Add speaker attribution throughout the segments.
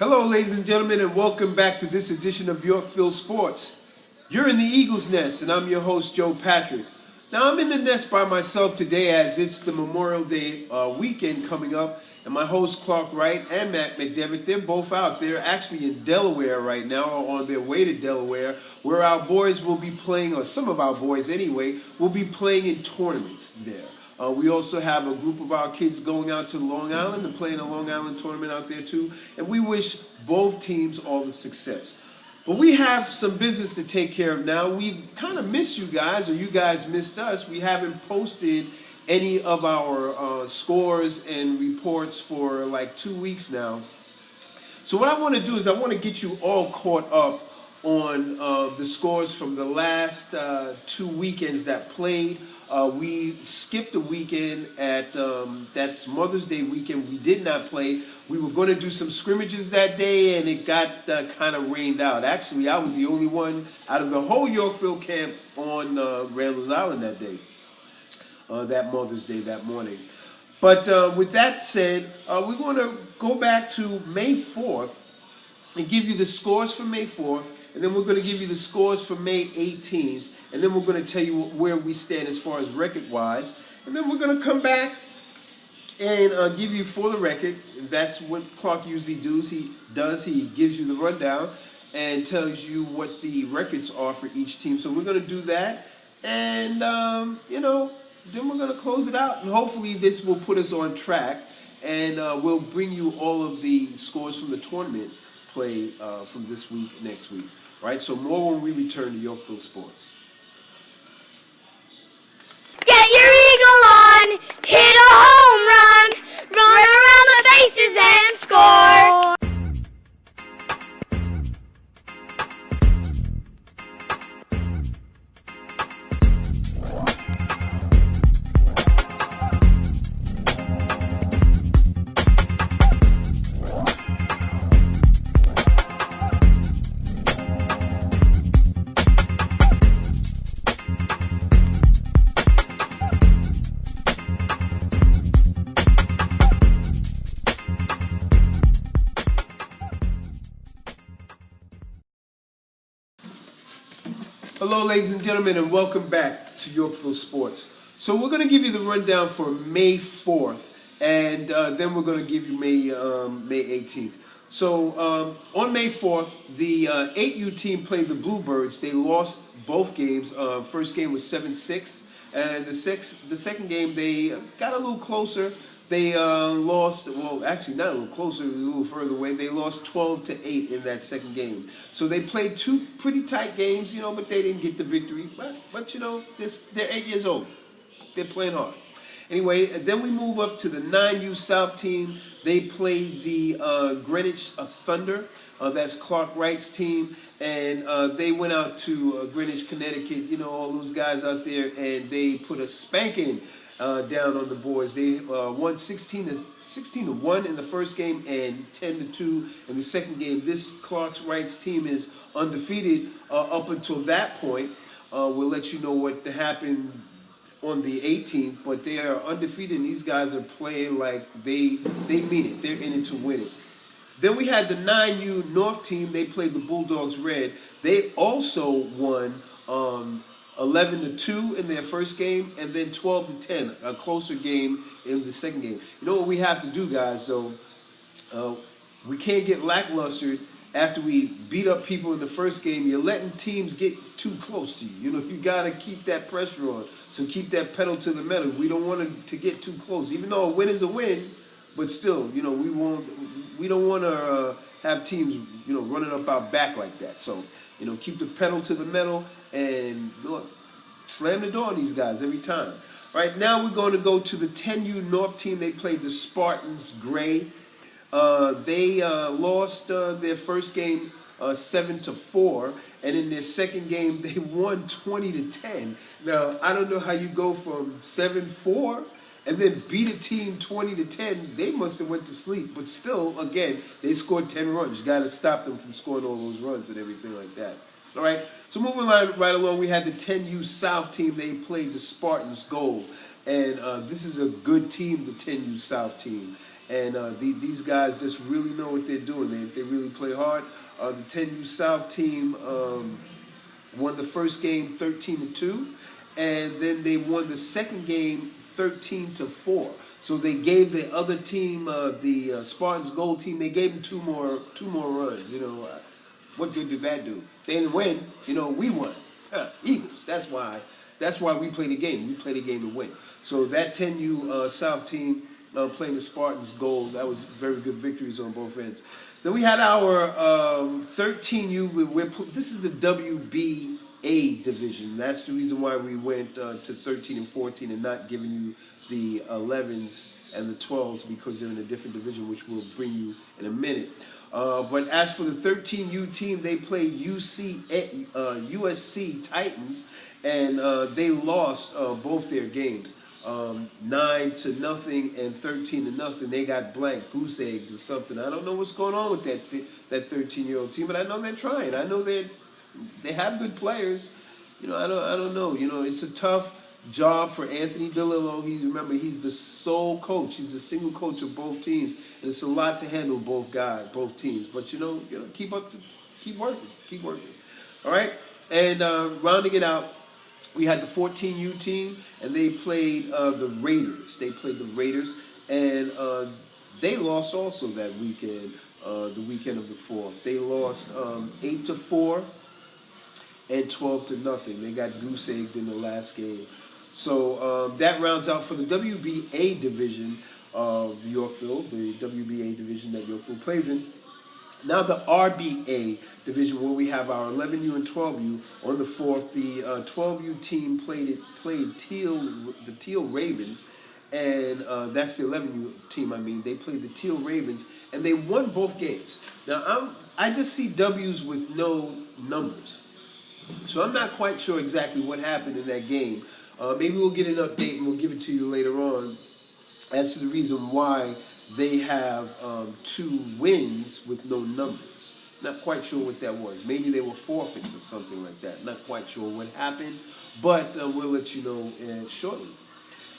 Speaker 1: Hello, ladies and gentlemen, and welcome back to this edition of Yorkville Sports. You're in the Eagle's Nest, and I'm your host, Joe Patrick. Now, I'm in the nest by myself today as it's the Memorial Day weekend coming up, and my hosts, Clark Wright and Matt McDevitt, they're both out. They're actually in Delaware right now, or on their way to Delaware, where our boys will be playing, or some of our boys anyway, will be playing in tournaments there. We also have a group of our kids going out to Long Island and playing a Long Island tournament out there too. And we wish both teams all the success. But we have some business to take care of now. We've kind of missed you guys, or you guys missed us. We haven't posted any of our scores and reports for like 2 weeks now. So what I want to do is I want to get you all caught up on the scores from the last 2 weekends that played. We skipped a weekend at, that's Mother's Day weekend. We did not play. We were going to do some scrimmages that day, and it got kind of rained out. Actually, I was the only one out of the whole Yorkville camp on Randall's Island that day, that Mother's Day, that morning. But with that said, we're going to go back to May 4th and give you the scores for May 4th, and then we're going to give you the scores for May 18th. And then we're going to tell you where we stand as far as record-wise. And then we're going to come back and give you for the record. That's what Clark usually does. He gives you the rundown and tells you what the records are for each team. So we're going to do that. And, then we're going to close it out. And hopefully this will put us on track. And we'll bring you all of the scores from the tournament play from this week, next week. Right? So more when we return to Yorkville Sports.
Speaker 2: Get your eagle on, hit a home run, run around the bases and score.
Speaker 1: Hello, ladies and gentlemen, and welcome back to Yorkville Sports. So we're going to give you the rundown for May 4th, and then we're going to give you May 18th. So on May 4th, the 8U team played the Bluebirds. They lost both games. First game was 7-6, and the second game they got a little closer. They lost, well, actually not a little closer, it was a little further away. They lost 12-8 in that second game. So they played two pretty tight games, but they didn't get the victory. But they're 8 years old. They're playing hard. Anyway, then we move up to the 9U South team. They played the Greenwich Thunder. That's Clark Wright's team. And they went out to Greenwich, Connecticut, all those guys out there, and they put a spanking down on the boards. They won 16-1 in the first game and 10-2 in the second game. This Clark Wright's team is undefeated up until that point. We'll let you know what happened on the 18th, but they are undefeated, and these guys are playing like they mean it. They're in it to win it. Then we had the 9U North team. They played the Bulldogs Red. They also won 11-2 in their first game, and then 12-10, a closer game in the second game. You know what we have to do, guys, though? We can't get lackluster after we beat up people in the first game. You're letting teams get too close to you. You got to keep that pressure on. So keep that pedal to the metal. We don't want it to get too close. Even though a win is a win, but still, we don't want to have teams, running up our back like that. So, keep the pedal to the metal and slam the door on these guys every time. Right now, we're going to go to the 10U North team. They played the Spartans Gray. They lost their first game 7-4, and in their second game, they won 20-10. Now, I don't know how you go from 7-4 and then beat a team 20-10. They must have went to sleep, but still, again, they scored 10 runs. You got to stop them from scoring all those runs and everything like that. All right, so moving right along, we had the 10U South team. They played the Spartans Gold, and this is a good team, the 10U South team. And these guys just really know what they're doing. They really play hard. The 10U South team won the first game 13-2, and then they won the second game 13-4. So they gave the other team, the Spartans Gold team, they gave them two more runs. What good did that do? They didn't win. We won. Eagles. That's why we play the game. We play the game to win. So that 10U South team playing the Spartans Gold, that was very good victories on both ends. Then we had our 13U. This is the WBA division. That's the reason why we went to 13 and 14 and not giving you the 11s and the 12s, because they're in a different division, which we'll bring you in a minute. But as for the 13U team, they played USC Titans, and they lost both their games, 9-0 and 13-0. They got blank, goose egged or something. I don't know what's going on with that 13-year-old team, but I know they're trying. I know they have good players. I don't know. It's a tough job for Anthony DeLillo. He's the sole coach. He's the single coach of both teams, and it's a lot to handle both teams. But keep working. All right, and rounding it out, we had the 14U team, and they played the Raiders. And they lost also that weekend, the weekend of the 4th. They lost 8-4 and 12-0. They got goose egged in the last game. So that rounds out for the WBA division of Yorkville, the WBA division that Yorkville plays in. Now the RBA division, where we have our 11U and 12U. On the 4th, the 12U team played the Teal Ravens, and that's the 11U team. They played the Teal Ravens, and they won both games. Now I just see W's with no numbers, so I'm not quite sure exactly what happened in that game. Maybe we'll get an update and we'll give it to you later on as to the reason why they have 2 wins with no numbers. Not quite sure what that was. Maybe they were forfeits or something like that. Not quite sure what happened, but we'll let you know shortly.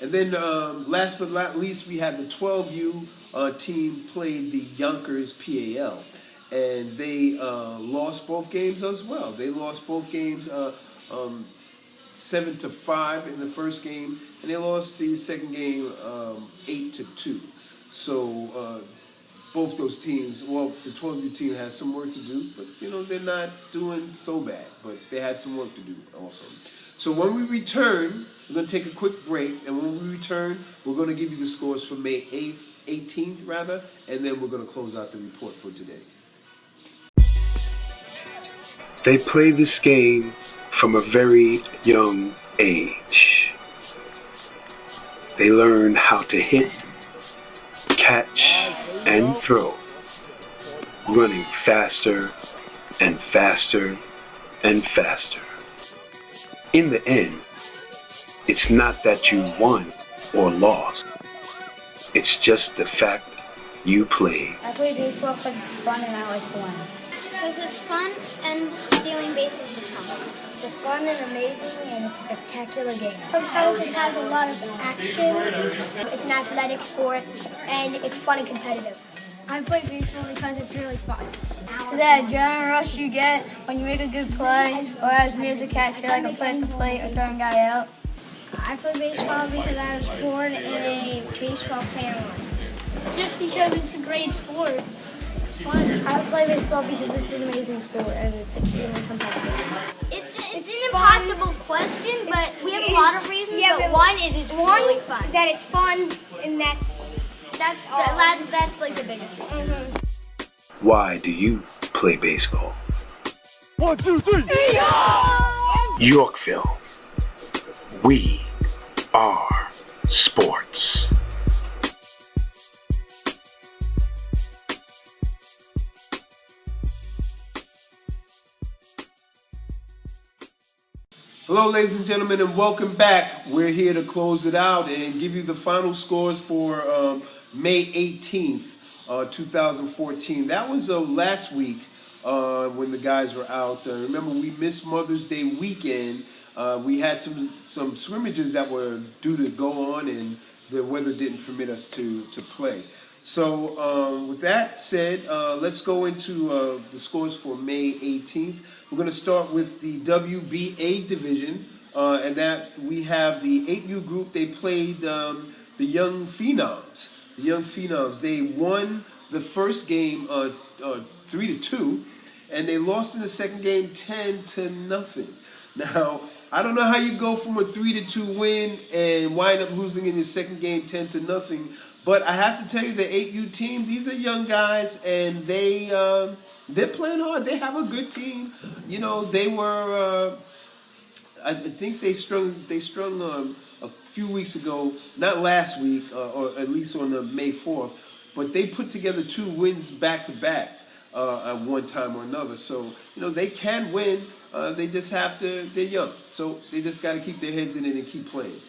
Speaker 1: And then last but not least, we had the 12U team played the Yonkers PAL, and they lost both games as well. They lost both games 7-5 in the first game, and they lost the second game 8-2. So both those teams, well, the 12U team has some work to do, but they're not doing so bad, but they had some work to do also. So when we return, we're going to take a quick break, and when we return, we're going to give you the scores for May 18th, and then we're going to close out the report for today.
Speaker 3: They play this game from a very young age. They learn how to hit, catch, and throw, running faster and faster and faster. In the end, it's not that you won or lost. It's just the fact you played.
Speaker 4: I play baseball because it's fun and I like to win.
Speaker 2: Because it's fun and stealing bases is fun.
Speaker 4: It's a fun and amazing and it's a spectacular game.
Speaker 2: Sometimes it has a lot of action. It's an athletic sport and it's fun and competitive.
Speaker 4: I play baseball because it's really fun. That adrenaline rush you get when you make a good play, or as me as a catcher, like a play at the plate or throwing a guy out.
Speaker 2: I play baseball because I was born in a baseball family.
Speaker 4: Just because it's a great sport. It's fun. I play baseball because it's an amazing sport and it's extremely competitive.
Speaker 2: It's an impossible question, but we have a lot of reasons. But one is it's really fun.
Speaker 4: That it's fun, and that's
Speaker 2: like the biggest reason.
Speaker 3: Why do you play baseball?
Speaker 5: 1, 2, 3.
Speaker 3: Yorkville. We are sports.
Speaker 1: Hello, ladies and gentlemen, and welcome back. We're here to close it out and give you the final scores for May 18th, 2014. That was last week when the guys were out. Remember, we missed Mother's Day weekend. We had some scrimmages that were due to go on, and the weather didn't permit us to play. So with that said, let's go into the scores for May 18th. We're going to start with the WBA division, and that we have the 8U group. They played the Young Phenoms. The Young Phenoms. They won the first game 3-2, and they lost in the second game 10-0. Now, I don't know how you go from a 3-2 win and wind up losing in your second game 10-0. But I have to tell you, the 8U team, these are young guys, and they're playing hard. They have a good team. You know, they were. I think they strung a few weeks ago, not last week, or at least on the May 4th, but they put together 2 wins back to back at one time or another. So you know they can win. They just have to. They're young, so they just got to keep their heads in it and keep playing.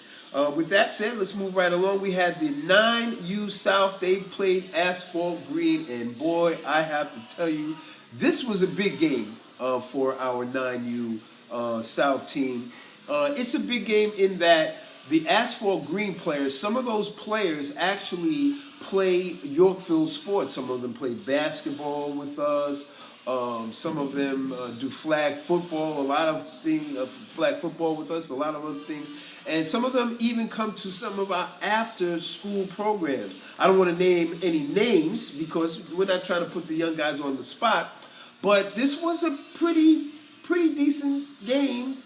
Speaker 1: With that said, let's move right along. We had the 9U South. They played Asphalt Green, and boy, I have to tell you, this was a big game for our 9U South team. It's a big game in that the Asphalt Green players, some of those players actually play Yorkville sports. Some of them play basketball with us. Some of them do flag football, a lot of things, flag football with us, a lot of other things. And some of them even come to some of our after-school programs. I don't want to name any names because we're not trying to put the young guys on the spot. But this was a pretty decent game,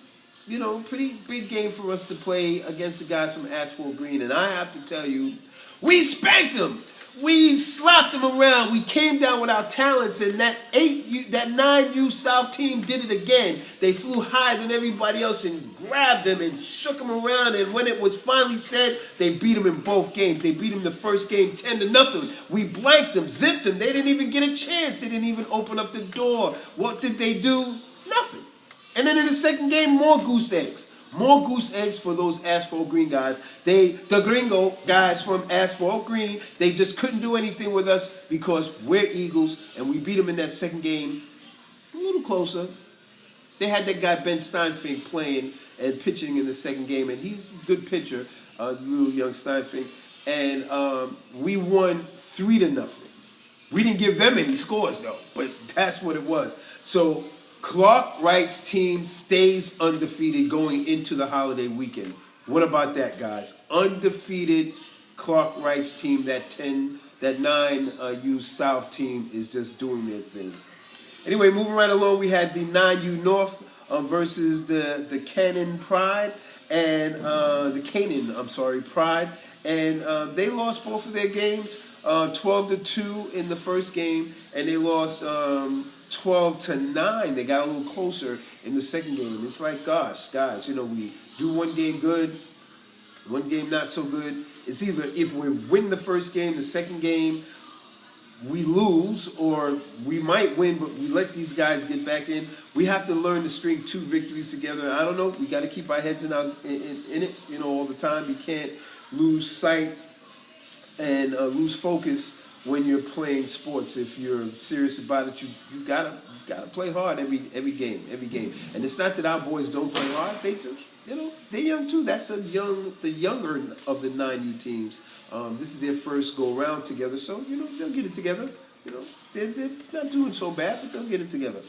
Speaker 1: you know, pretty big game for us to play against the guys from Asphalt Green. And I have to tell you, we spanked them. We slapped them around. We came down with our talents, and that 9U South team did it again. They flew higher than everybody else and grabbed them and shook them around. And when it was finally said, they beat them in both games. They beat them the first game 10-0. We blanked them, zipped them. They didn't even get a chance. They didn't even open up the door. What did they do? Nothing. And then in the second game, more goose eggs. More goose eggs for those Asphalt Green guys. The gringo guys from Asphalt Green, they just couldn't do anything with us because we're Eagles, and we beat them in that second game a little closer. They had that guy Ben Steinfink playing and pitching in the second game, and he's a good pitcher, little young Steinfink. And we won 3-0. We didn't give them any scores though, but that's what it was. So Clark Wright's team stays undefeated going into the holiday weekend. What about that, guys? Undefeated Clark Wright's team, that 9U South team is just doing their thing. Anyway, moving right along, we had the 9U North versus the Canaan Pride and Pride, and they lost both of their games, 12-2 in the first game, and they lost 12-9. They got a little closer in the second game. It's like, gosh, guys, you know, we do one game good, one game not so good. It's either if we win the first game, the second game we lose, or we might win, but we let these guys get back in. We have to learn to string 2 victories together. I don't know. We got to keep our heads in it, you know, all the time. You can't lose sight and lose focus when you're playing sports. If you're serious about it, you gotta play hard every game. And it's not that our boys don't play hard. They just, you know, they're young too. That's the younger of the 9U teams. This is their first go around together, so you know they'll get it together. You know, they're not doing so bad, but they'll get it together.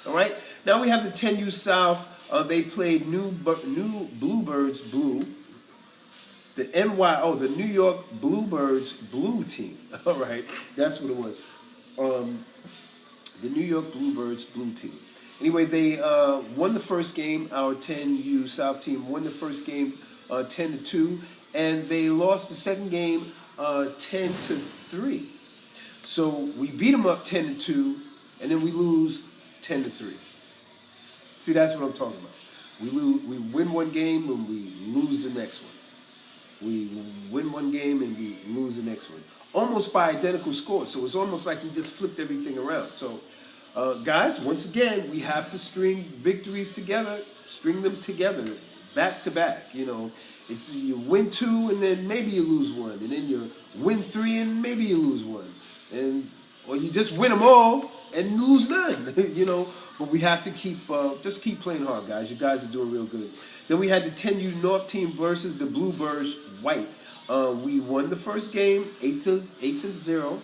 Speaker 1: All right. Now we have the 10U South. They played New Bluebirds Blue. The New York Bluebirds Blue team. All right, that's what it was. The New York Bluebirds Blue team. Anyway, they won the first game. Our 10U South team won the first game 10-2, and they lost the second game 10-3. So we beat them up 10-2, and then we lose 10-3. See, that's what I'm talking about. We win one game and we lose the next one. We win one game and we lose the next one. Almost by identical scores. So it's almost like we just flipped everything around. So, guys, once again, we have to string victories together, string them together, back to back. You know, it's you win 2 and then maybe you lose 1. And then you win 3 and maybe you lose 1. Or you just win them all and lose none, you know. But we have to just keep playing hard, guys. You guys are doing real good. Then we had the 10U North team versus the Bluebirds White. We won the first game 8-0,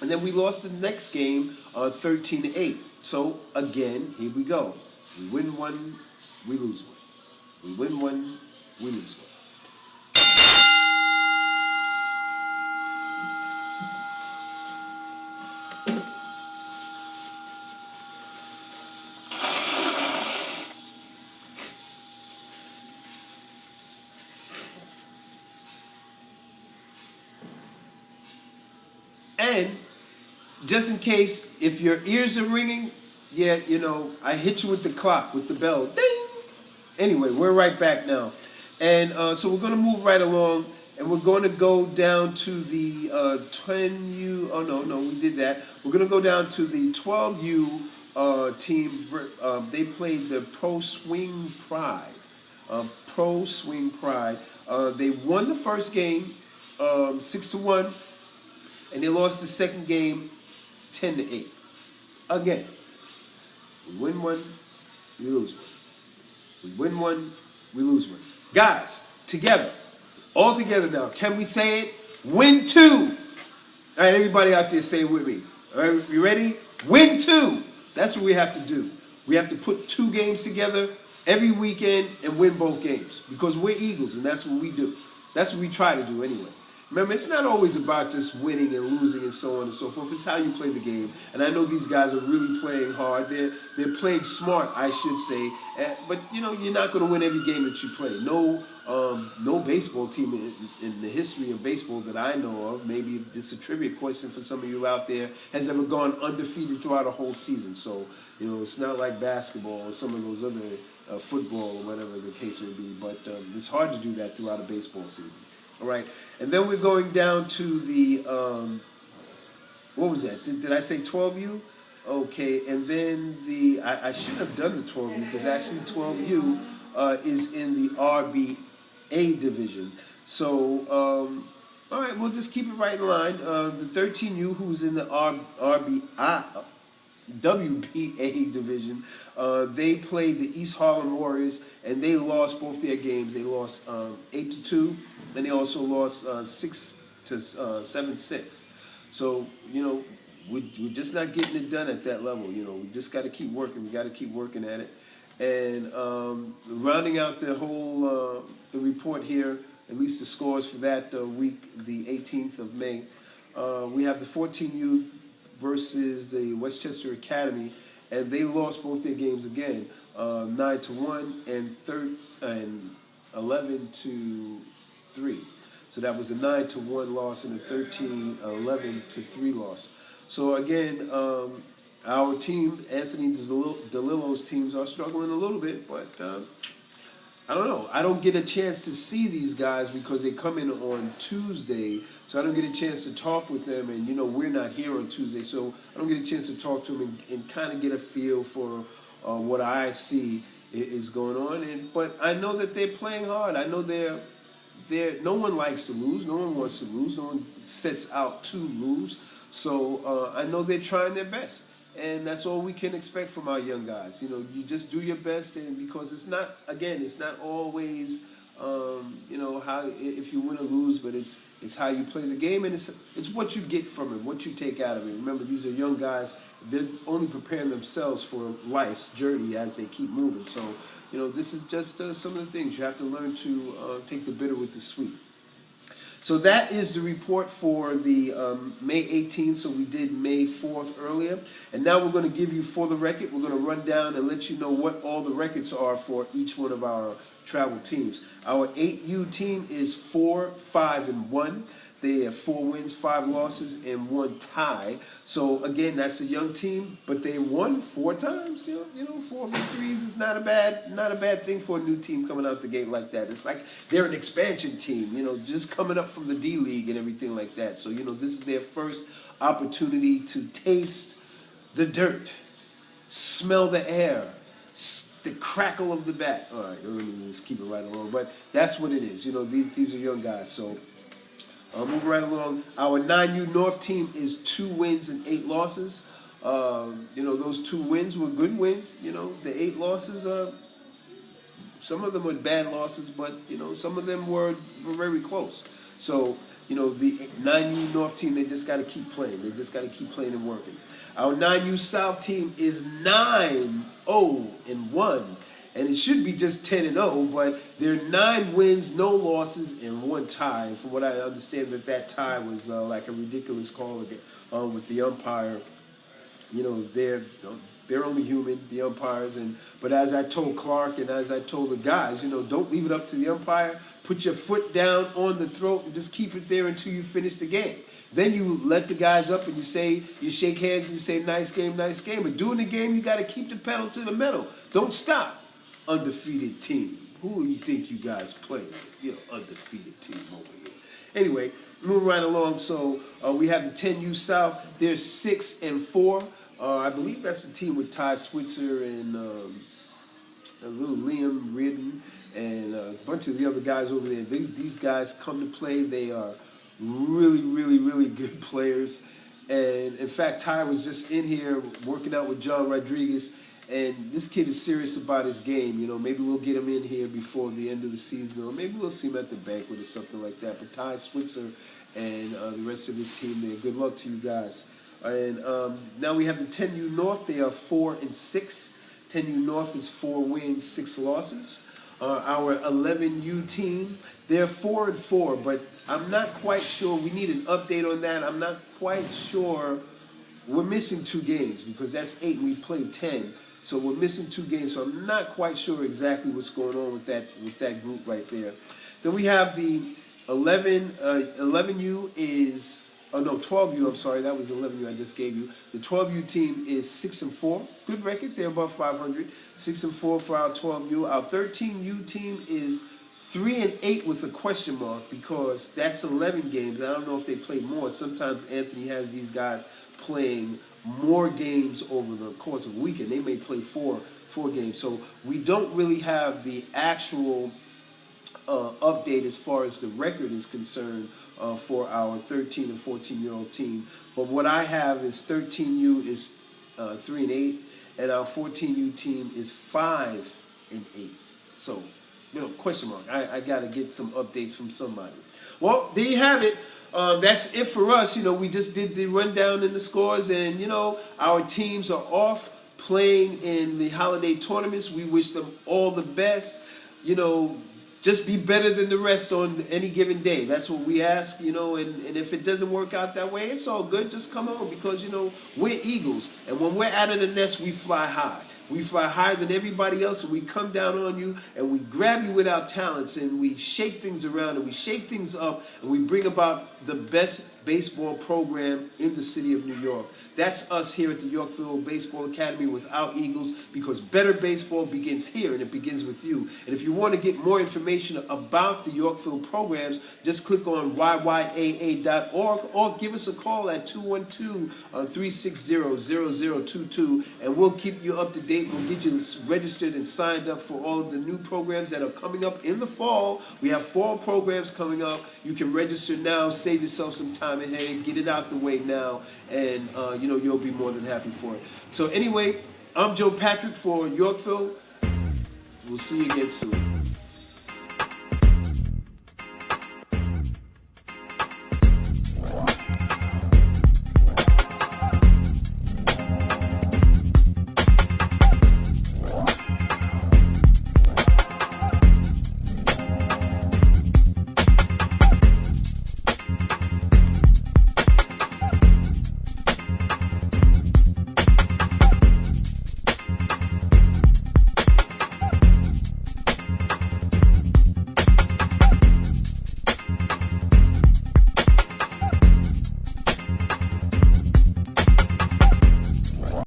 Speaker 1: and then we lost the next game 13-8. So again, here we go. We win one, we lose one. We win one, we lose one. And just in case, if your ears are ringing, yeah, you know, I hit you with the clock, with the bell. Ding! Anyway, we're right back now. And so we're going to move right along, and we're going to go down to the 10U. Oh, no, we did that. We're going to go down to the 12U team. They played the Pro Swing Pride. Pro Swing Pride. They won the first game 6-1. And they lost the second game 10-8. Again, we win one, we lose one. We win one, we lose one. Guys, together, all together now. Can we say it? Win two. All right, everybody out there say it with me. All right, you ready? Win two. That's what we have to do. We have to put 2 games together every weekend and win both games because we're Eagles and that's what we do. That's what we try to do anyway. Remember, it's not always about just winning and losing and so on and so forth. It's how you play the game. And I know these guys are really playing hard. They're playing smart, I should say. But, you know, you're not going to win every game that you play. No baseball team in the history of baseball that I know of, maybe it's a trivia question for some of you out there, has ever gone undefeated throughout a whole season. So, you know, it's not like basketball or some of those other football or whatever the case may be. But it's hard to do that throughout a baseball season. All right, and then we're going down to the, what was that? Did I say 12U? Okay, and then I should have done the 12U because actually 12U is in the RBA division. So, all right, we'll just keep it right in line. The 13U, who's in the WBA division, they played the East Harlem Warriors, and they lost both their games. They lost 8-2, and they also lost 7-6. So, you know, we're just not getting it done at that level. You know, we just got to keep working. We got to keep working at it. And rounding out the whole the report here, at least the scores for that week, the 18th of May, we have the 14U versus the Westchester Academy, and they lost both their games again, 9-1 and 11-3. So that was a 9-1 loss and a 11-3 loss. So again, our team, Anthony DeLillo's teams, are struggling a little bit, but I don't know. I don't get a chance to see these guys because they come in on Tuesday, so I don't get a chance to talk with them. And, you know, we're not here on Tuesday, so I don't get a chance to talk to them and kind of get a feel for what I see is going on. But I know that they're playing hard. I know no one likes to lose. No one wants to lose. No one sets out to lose. So I know they're trying their best. And that's all we can expect from our young guys. You know, you just do your best, and because it's not always, you know, how if you win or lose, but it's how you play the game, and it's what you get from it, what you take out of it. Remember, these are young guys; they're only preparing themselves for life's journey as they keep moving. So, you know, this is just some of the things you have to learn to take the bitter with the sweet. So that is the report for the May 18th. So we did May 4th earlier. And now we're going to give you, for the record, we're going to run down and let you know what all the records are for each one of our travel teams. Our 8U team is 4-5-1. They have 4 wins, 5 losses, and 1 tie. So again, that's a young team, but they won 4 times. You know, 4 victories is not a bad thing for a new team coming out the gate like that. It's like they're an expansion team, you know, just coming up from the D League and everything like that. So, you know, this is their first opportunity to taste the dirt, smell the air, the crackle of the bat. All right, let me just keep it right along. But that's what it is. You know, these are young guys. So moving right along. Our 9U North team is 2 wins and 8 losses. Those 2 wins were good wins. The 8 losses, some of them were bad losses, but some of them were very close. So the 9U North team, they just got to keep playing. They just got to keep playing and working. Our 9U South team is 9-0-1, and it should be just 10-0, but they're 9 wins, no losses, and 1 tie. From what I understand, that tie was like a ridiculous call with the umpire. They're only human, the umpires, but as I told Clark and as I told the guys, don't leave it up to the umpire. Put your foot down on the throat and just keep it there until you finish the game. Then you let the guys up and you shake hands and you say, nice game, nice game. But during the game, you got to keep the pedal to the metal. Don't stop. Undefeated team. Who do you think you guys play with? You're undefeated team over here. Anyway, moving right along. So we have the 10U South. They're 6-4. I believe that's the team with Ty Switzer and a little Liam Reardon and a bunch of the other guys over there. These guys come to play. They are really, really, really good players. And in fact, Ty was just in here working out with John Rodriguez, and this kid is serious about his game. Maybe we'll get him in here before the end of the season, or maybe we'll see him at the banquet or something like that. But Ty Switzer and the rest of his team there, good luck to you guys. And now we have the 10U North. They are 4-6. 10U North is 4 wins, 6 losses. Our 11U team, they're 4-4, but I'm not quite sure. We need an update on that. I'm not quite sure. We're missing 2 games because that's 8 and we played 10. So we're missing 2 games. So I'm not quite sure exactly what's going on with that group right there. Then we have the 11U is. Oh no, 12U, I'm sorry, that was 11U I just gave you. The 12U team is 6-4. Good record, they're above 500. 6-4 for our 12U. Our 13U team is 3-8 with a question mark because that's 11 games. I don't know if they play more. Sometimes Anthony has these guys playing more games over the course of a weekend. They may play four games. So we don't really have the actual update as far as the record is concerned for our 13 and 14-year-old team. But what I have is 13U is 3-8, and our 14U team is 5-8. So, question mark. I got to get some updates from somebody. Well, there you have it. That's it for us. We just did the rundown in the scores, and our teams are off playing in the holiday tournaments. We wish them all the best. Just be better than the rest on any given day. That's what we ask, and if it doesn't work out that way, it's all good. Just come on because, we're Eagles. And when we're out of the nest, we fly high. We fly higher than everybody else, and we come down on you, and we grab you with our talents, and we shake things around, and we shake things up, and we bring about the best baseball program in the city of New York. That's us here at the Yorkville Baseball Academy with our Eagles, because better baseball begins here, and it begins with you. And if you want to get more information about the Yorkville programs, just click on yyaa.org or give us a call at 212-360-0022, and we'll keep you up to date. We'll get you registered and signed up for all of the new programs that are coming up in the fall. We have 4 programs coming up. You can register now, save yourself some time ahead, get it out the way now, and you'll be more than happy for it. So anyway, I'm Joe Patrick for Yorkville. We'll see you again soon.